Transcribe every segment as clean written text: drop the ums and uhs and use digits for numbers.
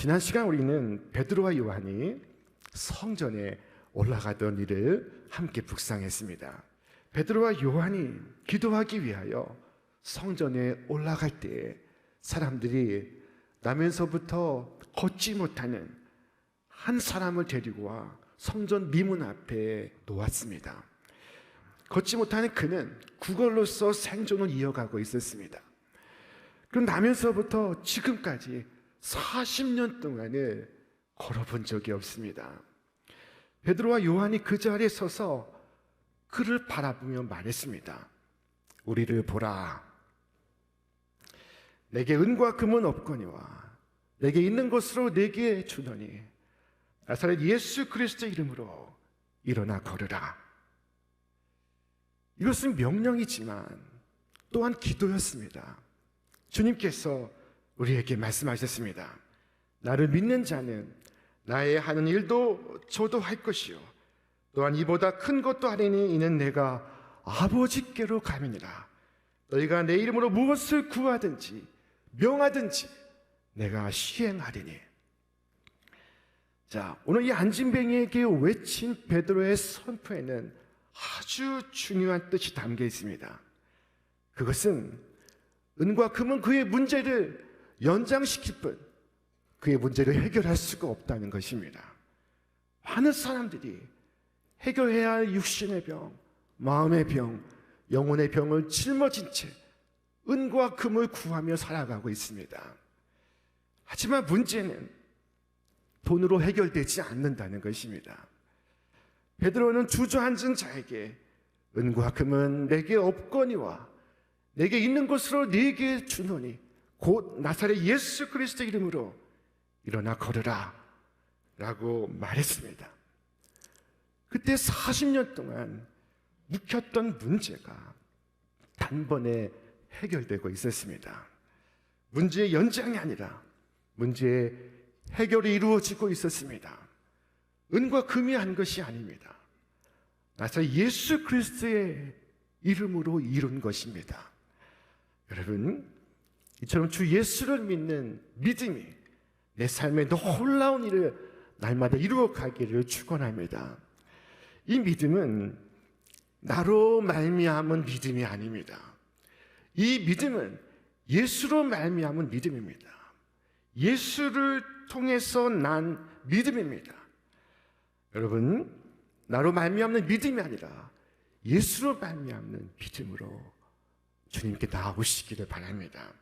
지난 시간 우리는 베드로와 요한이 성전에 올라가던 일을 함께 묵상했습니다. 베드로와 요한이 기도하기 위하여 성전에 올라갈 때 사람들이 나면서부터 걷지 못하는 한 사람을 데리고 와 성전 미문 앞에 놓았습니다. 걷지 못하는 그는 구걸로서 생존을 이어가고 있었습니다. 그럼 나면서부터 지금까지 40년 동안을 걸어본 적이 없습니다. 베드로와 요한이 그 자리에 서서 그를 바라보며 말했습니다. 우리를 보라. 내게 은과 금은 없거니와 내게 있는 것으로 내게 주노니 나사렛 예수 그리스도의 이름으로 일어나 걸으라. 이것은 명령이지만 또한 기도였습니다. 주님께서 우리에게 말씀하셨습니다. 나를 믿는 자는 나의 하는 일도 저도 할 것이요 또한 이보다 큰 것도 하리니 이는 내가 아버지께로 가미니라. 너희가 내 이름으로 무엇을 구하든지 명하든지 내가 시행하리니. 자, 오늘 이 안진뱅이에게 외친 베드로의 선포에는 아주 중요한 뜻이 담겨 있습니다. 그것은 은과 금은 그의 문제를 연장시킬 뿐 그의 문제를 해결할 수가 없다는 것입니다. 많은 사람들이 해결해야 할 육신의 병, 마음의 병, 영혼의 병을 짊어진 채 은과 금을 구하며 살아가고 있습니다. 하지만 문제는 돈으로 해결되지 않는다는 것입니다. 베드로는 주저앉은 자에게 은과 금은 내게 없거니와 내게 있는 것으로 네게 주노니 곧 나사렛 예수 그리스도의 이름으로 일어나 걸으라 라고 말했습니다. 그때 40년 동안 묵혔던 문제가 단번에 해결되고 있었습니다. 문제의 연장이 아니라 문제의 해결이 이루어지고 있었습니다. 은과 금이 한 것이 아닙니다. 나사렛 예수 그리스도의 이름으로 이룬 것입니다. 여러분, 이처럼 주 예수를 믿는 믿음이 내 삶에 놀라운 일을 날마다 이루어가기를 축원합니다. 이 믿음은 나로 말미암은 믿음이 아닙니다. 이 믿음은 예수로 말미암은 믿음입니다. 예수를 통해서 난 믿음입니다. 여러분, 나로 말미암는 믿음이 아니라 예수로 말미암는 믿음으로 주님께 나아오시기를 바랍니다.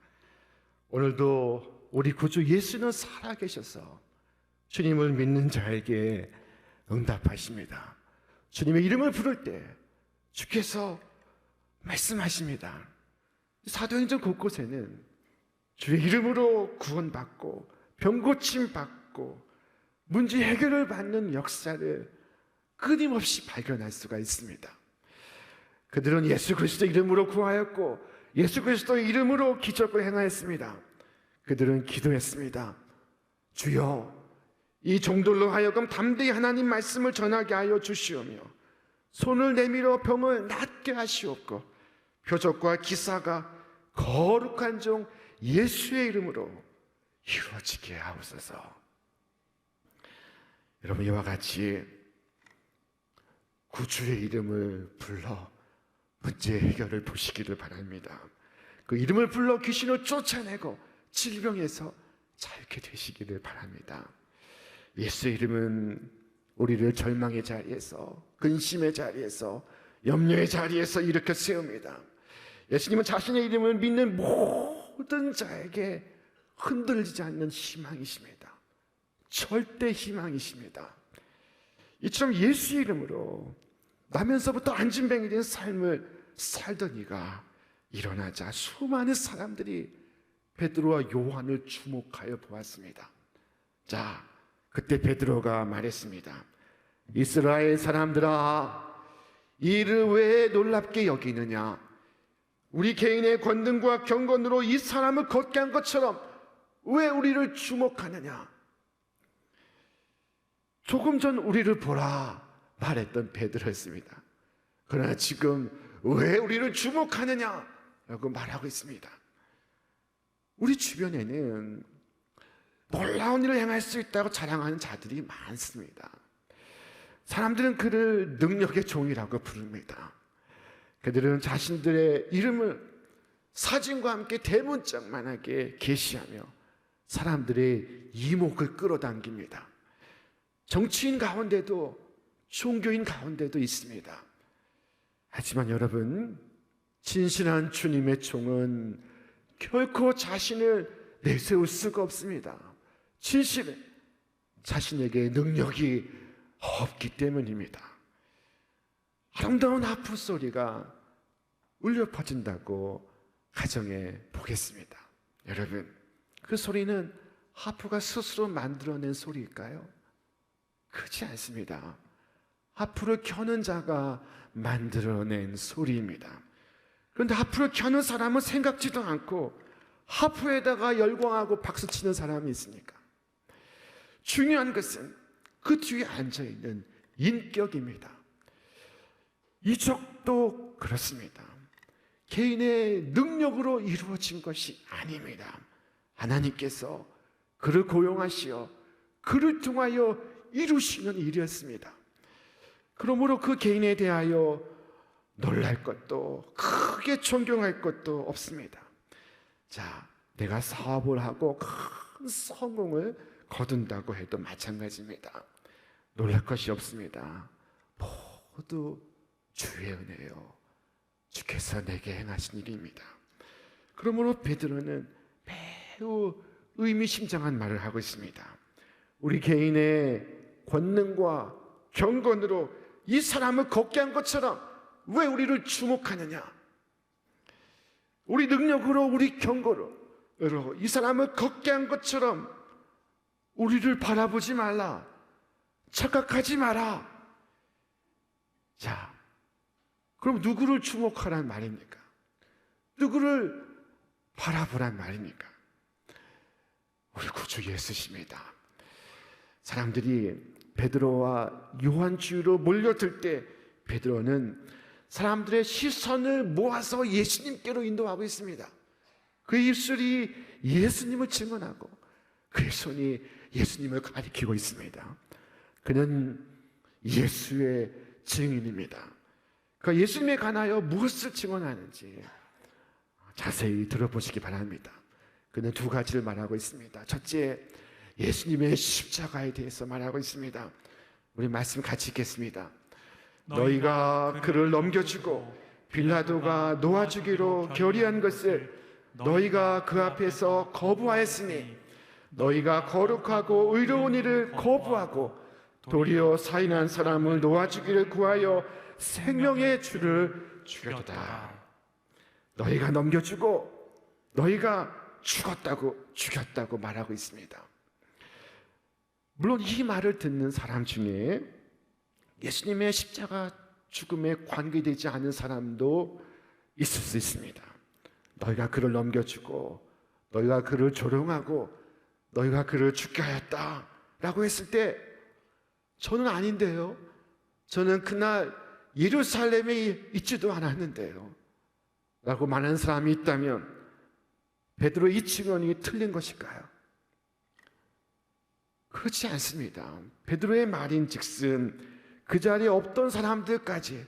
오늘도 우리 구주 예수는 살아계셔서 주님을 믿는 자에게 응답하십니다. 주님의 이름을 부를 때 주께서 말씀하십니다. 사도행전 곳곳에는 주의 이름으로 구원받고 병고침 받고 문제 해결을 받는 역사를 끊임없이 발견할 수가 있습니다. 그들은 예수 그리스도 이름으로 구하였고 예수 그리스도의 이름으로 기적을 행하였습니다. 그들은 기도했습니다. 주여, 이 종들로 하여금 담대히 하나님 말씀을 전하게 하여 주시오며 손을 내밀어 병을 낫게 하시옵고 표적과 기사가 거룩한 종 예수의 이름으로 이루어지게 하옵소서. 여러분, 이와 같이 구주의 이름을 불러 문제 해결을 보시기를 바랍니다. 그 이름을 불러 귀신을 쫓아내고 질병에서 자유케 되시기를 바랍니다. 예수의 이름은 우리를 절망의 자리에서, 근심의 자리에서, 염려의 자리에서 일으켜 세웁니다. 예수님은 자신의 이름을 믿는 모든 자에게 흔들리지 않는 희망이십니다. 절대 희망이십니다. 이처럼 예수의 이름으로 나면서부터 안진뱅이 된 삶을 살던 이가 일어나자 수많은 사람들이 베드로와 요한을 주목하여 보았습니다. 자, 그때 베드로가 말했습니다. 이스라엘 사람들아, 이 일을 왜 놀랍게 여기느냐? 우리 개인의 권능과 경건으로 이 사람을 걷게 한 것처럼 왜 우리를 주목하느냐? 조금 전 우리를 보라 말했던 베드로였습니다. 그러나 지금 왜 우리를 주목하느냐? 라고 말하고 있습니다. 우리 주변에는 놀라운 일을 행할 수 있다고 자랑하는 자들이 많습니다. 사람들은 그를 능력의 종이라고 부릅니다. 그들은 자신들의 이름을 사진과 함께 대문짝만하게 게시하며 사람들의 이목을 끌어당깁니다. 정치인 가운데도 종교인 가운데도 있습니다. 하지만 여러분, 진실한 주님의 종은 결코 자신을 내세울 수가 없습니다. 진실은 자신에게 능력이 없기 때문입니다. 아름다운 하프 소리가 울려 퍼진다고 가정해 보겠습니다. 여러분, 그 소리는 하프가 스스로 만들어낸 소리일까요? 그렇지 않습니다. 하프를 켜는 자가 만들어낸 소리입니다. 그런데 하프를 켜는 사람은 생각지도 않고 하프에다가 열광하고 박수치는 사람이 있습니까? 중요한 것은 그 뒤에 앉아있는 인격입니다. 이적도 그렇습니다. 개인의 능력으로 이루어진 것이 아닙니다. 하나님께서 그를 고용하시어 그를 통하여 이루시는 일이었습니다. 그러므로 그 개인에 대하여 놀랄 것도 크게 존경할 것도 없습니다. 자, 내가 사업을 하고 큰 성공을 거둔다고 해도 마찬가지입니다. 놀랄 것이 없습니다. 모두 주의 은혜요, 주께서 내게 행하신 일입니다. 그러므로 베드로는 매우 의미심장한 말을 하고 있습니다. 우리 개인의 권능과 경건으로 이 사람을 걷게 한 것처럼 왜 우리를 주목하느냐? 우리 능력으로, 우리 경고로 이 사람을 걷게 한 것처럼 우리를 바라보지 말라, 착각하지 마라. 자, 그럼 누구를 주목하란 말입니까? 누구를 바라보란 말입니까? 우리 구주 예수십니다. 사람들이 베드로와 요한 주위로 몰려들 때 베드로는 사람들의 시선을 모아서 예수님께로 인도하고 있습니다. 그의 입술이 예수님을 증언하고 그의 손이 예수님을 가리키고 있습니다. 그는 예수의 증인입니다. 그 예수님에 관하여 무엇을 증언하는지 자세히 들어보시기 바랍니다. 그는 두 가지를 말하고 있습니다. 첫째, 예수님의 십자가에 대해서 말하고 있습니다. 우리 말씀 같이 읽겠습니다. 너희가 그를 넘겨주고 빌라도가 놓아주기로 결의한 것을 너희가 그 앞에서 거부하였으니 너희가 거룩하고 의로운 일을 거부하고 도리어 사인한 사람을 놓아주기를 구하여 생명의 주를 죽였다. 너희가 넘겨주고 너희가 죽였다고 말하고 있습니다. 물론 이 말을 듣는 사람 중에 예수님의 십자가 죽음에 관계되지 않은 사람도 있을 수 있습니다. 너희가 그를 넘겨주고 너희가 그를 조롱하고 너희가 그를 죽게 하였다 라고 했을 때 저는 아닌데요, 저는 그날 예루살렘에 있지도 않았는데요 라고 말하는 사람이 있다면 베드로의 이 증언이 틀린 것일까요? 그렇지 않습니다. 베드로의 말인즉슨 그 자리에 없던 사람들까지,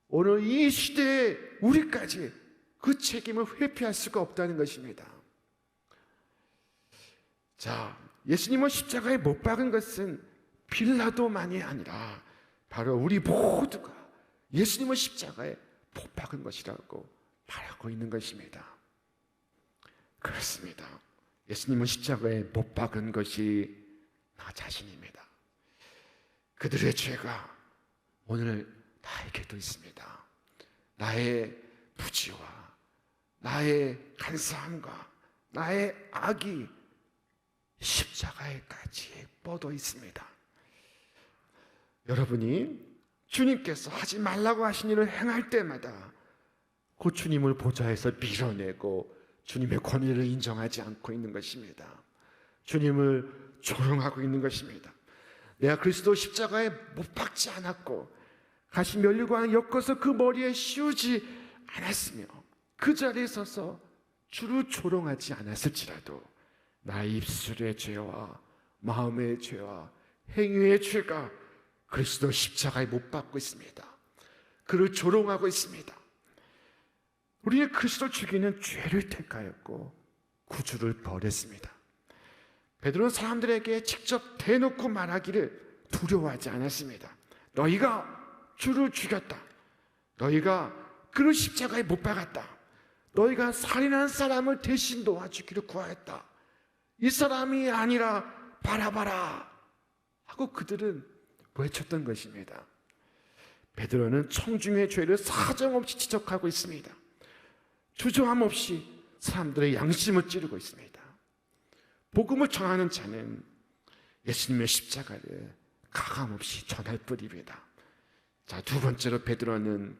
오늘 이 시대에 우리까지 그 책임을 회피할 수가 없다는 것입니다. 자, 예수님을 십자가에 못 박은 것은 빌라도만이 아니라 바로 우리 모두가 예수님을 십자가에 못 박은 것이라고 말하고 있는 것입니다. 그렇습니다. 예수님을 십자가에 못 박은 것이 나 자신입니다. 그들의 죄가 오늘 나에게도 있습니다. 나의 부지와 나의 간사함과 나의 악이 십자가에까지 뻗어 있습니다. 여러분이 주님께서 하지 말라고 하신 일을 행할 때마다 그 주님을 보좌에서 밀어내고 주님의 권위를 인정하지 않고 있는 것입니다. 주님을 조롱하고 있는 것입니다. 내가 그리스도 십자가에 못 박지 않았고 가시 면류관을 엮어서 그 머리에 씌우지 않았으며 그 자리에 서서 주를 조롱하지 않았을지라도 나의 입술의 죄와 마음의 죄와 행위의 죄가 그리스도 십자가에 못 박고 있습니다. 그를 조롱하고 있습니다. 우리는 그리스도 죽이는 죄를 택하였고 구주를 버렸습니다. 베드로는 사람들에게 직접 대놓고 말하기를 두려워하지 않았습니다. 너희가 주를 죽였다. 너희가 그를 십자가에 못 박았다. 너희가 살인한 사람을 대신 도와주기를 구하였다. 이 사람이 아니라 바라바라 하고 그들은 외쳤던 것입니다. 베드로는 청중의 죄를 사정없이 지적하고 있습니다. 주저함 없이 사람들의 양심을 찌르고 있습니다. 복음을 전하는 자는 예수님의 십자가를 가감없이 전할 뿐입니다. 자, 두 번째로 베드로는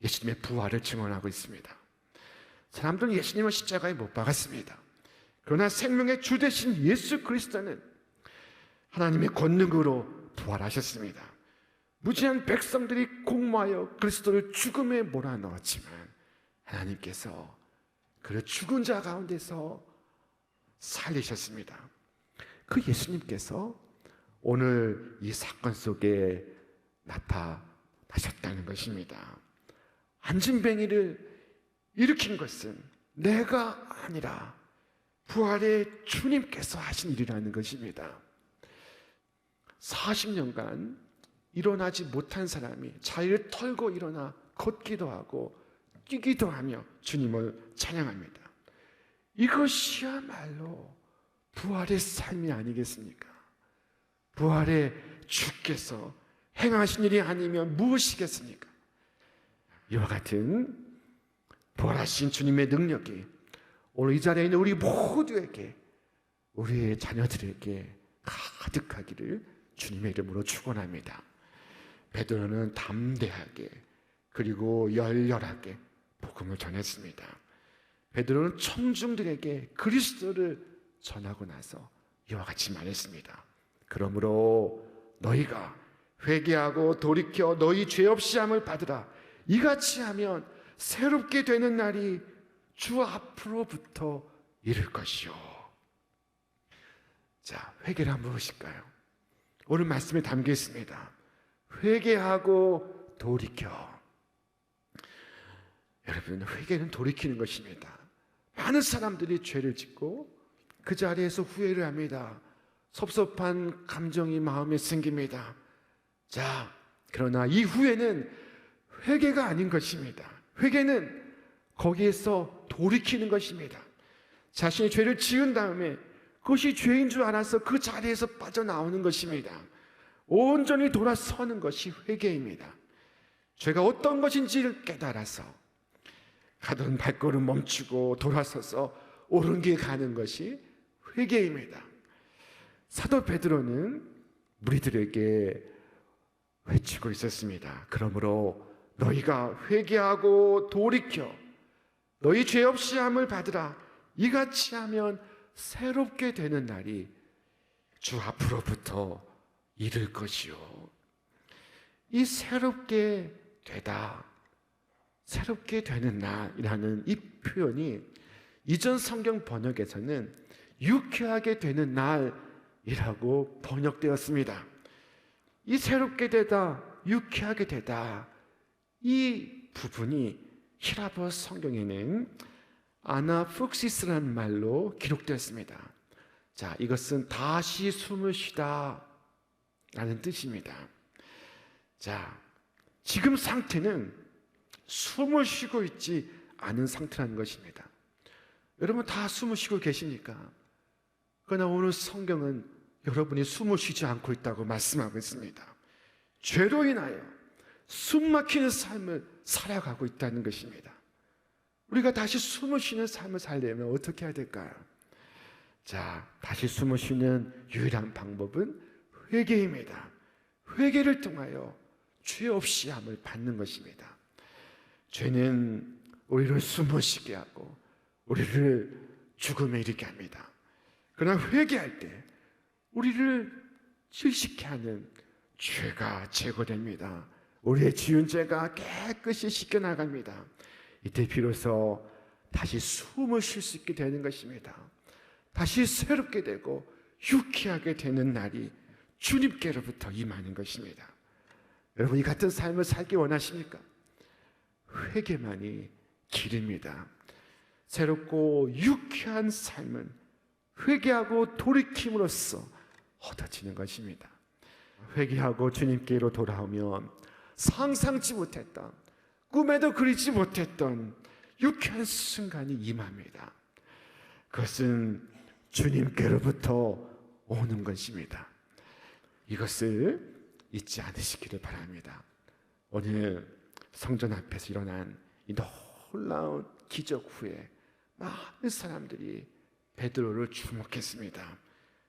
예수님의 부활을 증언하고 있습니다. 사람들은 예수님을 십자가에 못 박았습니다. 그러나 생명의 주 되신 예수 그리스도는 하나님의 권능으로 부활하셨습니다. 무지한 백성들이 공모하여 그리스도를 죽음에 몰아넣었지만 하나님께서 그를 죽은 자 가운데서 살리셨습니다. 그 예수님께서 오늘 이 사건 속에 나타나셨다는 것입니다. 안진뱅이를 일으킨 것은 내가 아니라 부활의 주님께서 하신 일이라는 것입니다. 40년간 일어나지 못한 사람이 자리를 털고 일어나 걷기도 하고 뛰기도 하며 주님을 찬양합니다. 이것이야말로 부활의 삶이 아니겠습니까? 부활의 주께서 행하신 일이 아니면 무엇이겠습니까? 이와 같은 부활하신 주님의 능력이 오늘 이 자리에 있는 우리 모두에게, 우리의 자녀들에게 가득하기를 주님의 이름으로 축원합니다. 베드로는 담대하게 그리고 열렬하게 복음을 전했습니다. 베드로는 청중들에게 그리스도를 전하고 나서 이와 같이 말했습니다. 그러므로 너희가 회개하고 돌이켜 너희 죄 없이 함을 받으라. 이같이 하면 새롭게 되는 날이 주 앞으로부터 이를 것이요. 자, 회개란 무엇일까요? 오늘 말씀에 담겨 있습니다. 회개하고 돌이켜. 여러분, 회개는 돌이키는 것입니다. 많은 사람들이 죄를 짓고 그 자리에서 후회를 합니다. 섭섭한 감정이 마음에 생깁니다. 자, 그러나 이 후회는 회개가 아닌 것입니다. 회개는 거기에서 돌이키는 것입니다. 자신이 죄를 지은 다음에 그것이 죄인 줄 알아서 그 자리에서 빠져나오는 것입니다. 온전히 돌아서는 것이 회개입니다. 죄가 어떤 것인지를 깨달아서 가던 발걸음 멈추고 돌아서서 옳은 길 가는 것이 회개입니다. 사도 베드로는 무리들에게 외치고 있었습니다. 그러므로 너희가 회개하고 돌이켜 너희 죄 없이 함을 받으라. 이같이 하면 새롭게 되는 날이 주 앞으로부터 이를 것이요. 이 새롭게 되다, 새롭게 되는 날이라는 이 표현이 이전 성경 번역에서는 유쾌하게 되는 날이라고 번역되었습니다. 이 새롭게 되다, 유쾌하게 되다, 이 부분이 히라버 성경에는 아나푹시스라는 말로 기록되었습니다. 자, 이것은 다시 숨을 쉬다 라는 뜻입니다. 자, 지금 상태는 숨을 쉬고 있지 않은 상태라는 것입니다. 여러분 다 숨을 쉬고 계십니까? 그러나 오늘 성경은 여러분이 숨을 쉬지 않고 있다고 말씀하고 있습니다. 죄로 인하여 숨 막히는 삶을 살아가고 있다는 것입니다. 우리가 다시 숨을 쉬는 삶을 살려면 어떻게 해야 될까요? 자, 다시 숨을 쉬는 유일한 방법은 회개입니다. 회개를 통하여 죄 없이 함을 받는 것입니다. 죄는 우리를 숨을 쉬게 하고 우리를 죽음에 이르게 합니다. 그러나 회개할 때 우리를 질식케 하는 죄가 제거됩니다. 우리의 지은 죄가 깨끗이 씻겨나갑니다. 이때 비로소 다시 숨을 쉴 수 있게 되는 것입니다. 다시 새롭게 되고 유쾌하게 되는 날이 주님께로부터 임하는 것입니다. 여러분, 이 같은 삶을 살기 원하십니까? 회개만이 길입니다. 새롭고 유쾌한 삶은 회개하고 돌이킴으로써 얻어지는 것입니다. 회개하고 주님께로 돌아오면 상상치 못했던, 꿈에도 그리지 못했던 유쾌한 순간이 임합니다. 그것은 주님께로부터 오는 것입니다. 이것을 잊지 않으시기를 바랍니다. 오늘 성전 앞에서 일어난 이 놀라운 기적 후에 많은 사람들이 베드로를 주목했습니다.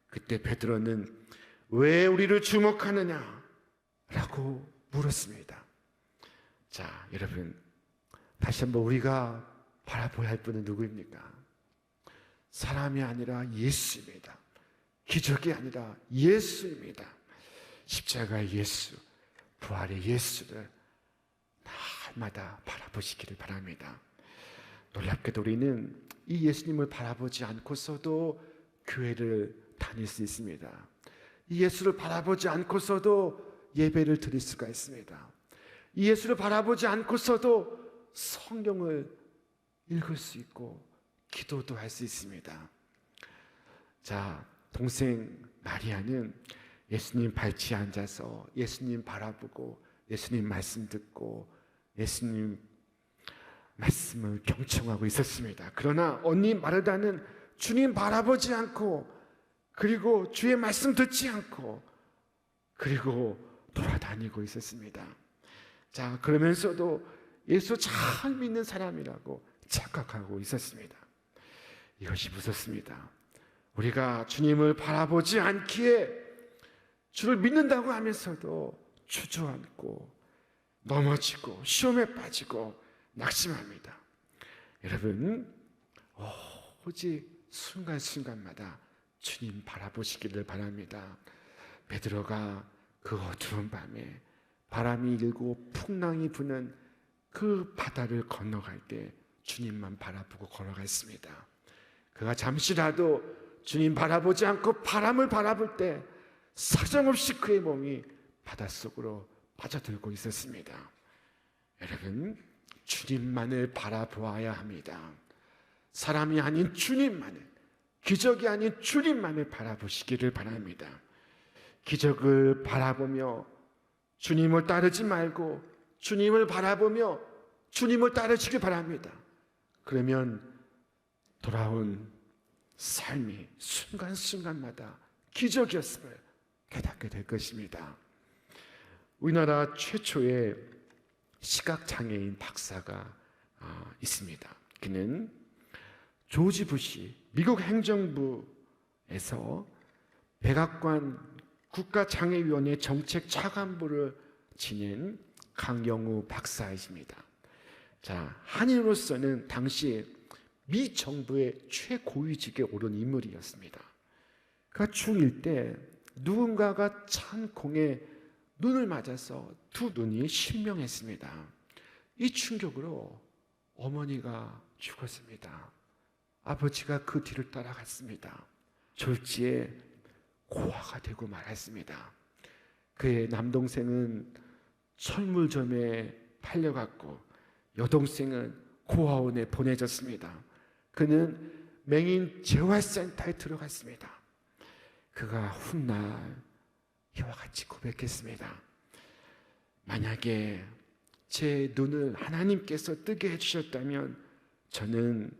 그때 베드로는 왜 우리를 주목하느냐? 라고 물었습니다. 자, 여러분, 다시 한번 우리가 바라봐야 할 분은 누구입니까? 사람이 아니라 예수입니다. 기적이 아니라 예수입니다. 십자가의 예수, 부활의 예수를 날마다 바라보시기를 바랍니다. 놀랍게도 우리는 이 예수님을 바라보지 않고서도 교회를 다닐 수 있습니다. 이 예수를 바라보지 않고서도 예배를 드릴 수가 있습니다. 이 예수를 바라보지 않고서도 성경을 읽을 수 있고 기도도 할 수 있습니다. 자, 동생 마리아는 예수님 발치에 앉아서 예수님 바라보고 예수님 말씀 듣고 예수님 말씀을 경청하고 있었습니다. 그러나 언니 마르다는 주님 바라보지 않고, 그리고 주의 말씀 듣지 않고, 그리고 돌아다니고 있었습니다. 자, 그러면서도 예수 잘 믿는 사람이라고 착각하고 있었습니다. 이것이 무섭습니다. 우리가 주님을 바라보지 않기에 주를 믿는다고 하면서도 주저앉고 넘어지고 시험에 빠지고 낙심합니다. 여러분, 오직 순간순간마다 주님 바라보시기를 바랍니다. 베드로가 그 어두운 밤에 바람이 일고 풍랑이 부는 그 바다를 건너갈 때 주님만 바라보고 걸어갔습니다. 그가 잠시라도 주님 바라보지 않고 바람을 바라볼 때 사정없이 그의 몸이 바닷속으로 빠져들고 있었습니다. 여러분, 주님만을 바라보아야 합니다. 사람이 아닌 주님만을, 기적이 아닌 주님만을 바라보시기를 바랍니다. 기적을 바라보며 주님을 따르지 말고 주님을 바라보며 주님을 따르시길 바랍니다. 그러면 돌아온 삶이 순간순간마다 기적이었음을 깨닫게 될 것입니다. 우리나라 최초의 시각장애인 박사가 있습니다. 그는 조지 부시 미국 행정부에서 백악관 국가장애위원회 정책 차관부를 지낸 강영우 박사이십니다. 자, 한인으로서는 당시 미 정부의 최고위직에 오른 인물이었습니다. 그가 중1 때 누군가가 찬 공에 눈을 맞아서 두 눈이 실명했습니다. 이 충격으로 어머니가 죽었습니다. 아버지가 그 뒤를 따라갔습니다. 졸지에 고아가 되고 말았습니다. 그의 남동생은 철물점에 팔려갔고 여동생은 고아원에 보내졌습니다. 그는 맹인 재활센터에 들어갔습니다. 그가 훗날 이와 같이 고백했습니다. 만약에 제 눈을 하나님께서 뜨게 해주셨다면 저는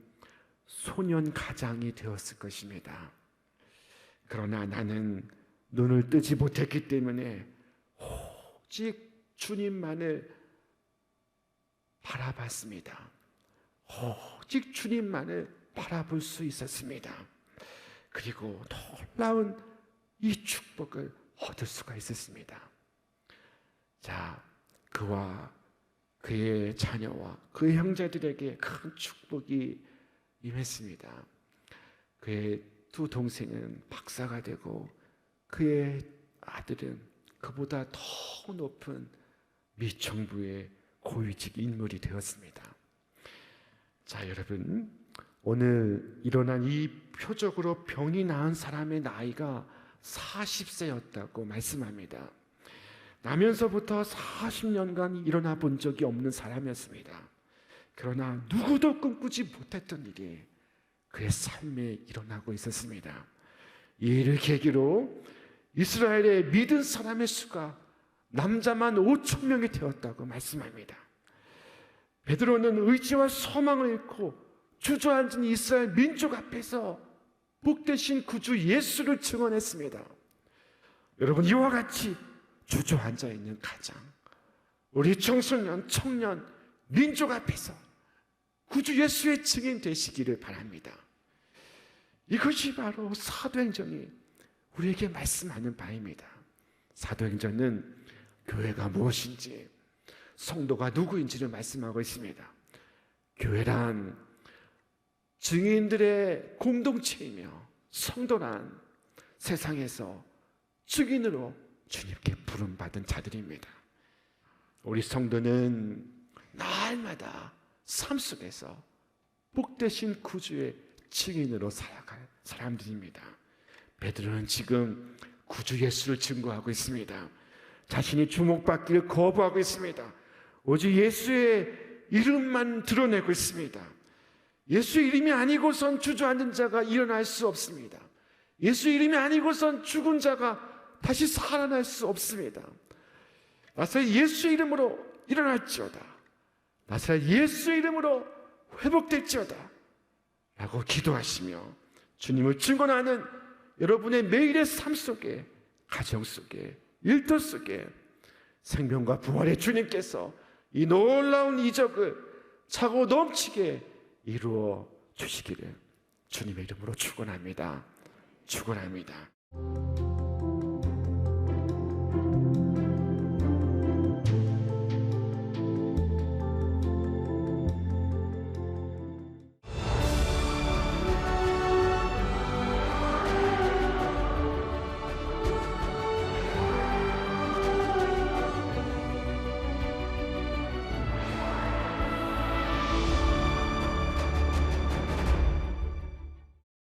소년 가장이 되었을 것입니다. 그러나 나는 눈을 뜨지 못했기 때문에 오직 주님만을 바라봤습니다. 오직 주님만을 바라볼 수 있었습니다. 그리고 놀라운 이 축복을 얻을 수가 있었습니다. 자, 그와 그의 자녀와 그의 형제들에게 큰 축복이 임했습니다. 그의 두 동생은 박사가 되고 그의 아들은 그보다 더 높은 미 정부의 고위직 인물이 되었습니다. 자, 여러분, 오늘 일어난 이 표적으로 병이 나은 사람의 나이가 40세였다고 말씀합니다. 나면서부터 40년간 일어나 본 적이 없는 사람이었습니다. 그러나 누구도 꿈꾸지 못했던 일이 그의 삶에 일어나고 있었습니다. 이 일을 계기로 이스라엘의 믿은 사람의 수가 남자만 5천 명이 되었다고 말씀합니다. 베드로는 의지와 소망을 잃고 주저앉은 이스라엘 민족 앞에서 복되신 구주 예수를 증언했습니다. 여러분, 이와 같이 주저앉아 있는 가정, 우리 청소년, 청년, 민족 앞에서 구주 예수의 증인 되시기를 바랍니다. 이것이 바로 사도행전이 우리에게 말씀하는 바입니다. 사도행전은 교회가 무엇인지, 성도가 누구인지를 말씀하고 있습니다. 교회란 증인들의 공동체이며 성도란 세상에서 증인으로 주님께 부름받은 자들입니다. 우리 성도는 날마다 삶 속에서 복되신 구주의 증인으로 살아갈 사람들입니다. 베드로는 지금 구주 예수를 증거하고 있습니다. 자신이 주목받기를 거부하고 있습니다. 오직 예수의 이름만 드러내고 있습니다. 예수 이름이 아니고선 주저앉은 자가 일어날 수 없습니다. 예수 이름이 아니고선 죽은 자가 다시 살아날 수 없습니다. 나사렛 예수 이름으로 일어날지어다. 나사렛 예수 이름으로 회복될지어다 라고 기도하시며 주님을 증언하는 여러분의 매일의 삶 속에, 가정 속에, 일터 속에 생명과 부활의 주님께서 이 놀라운 이적을 차고 넘치게 이루어 주시기를 주님의 이름으로 축원합니다. 축원합니다.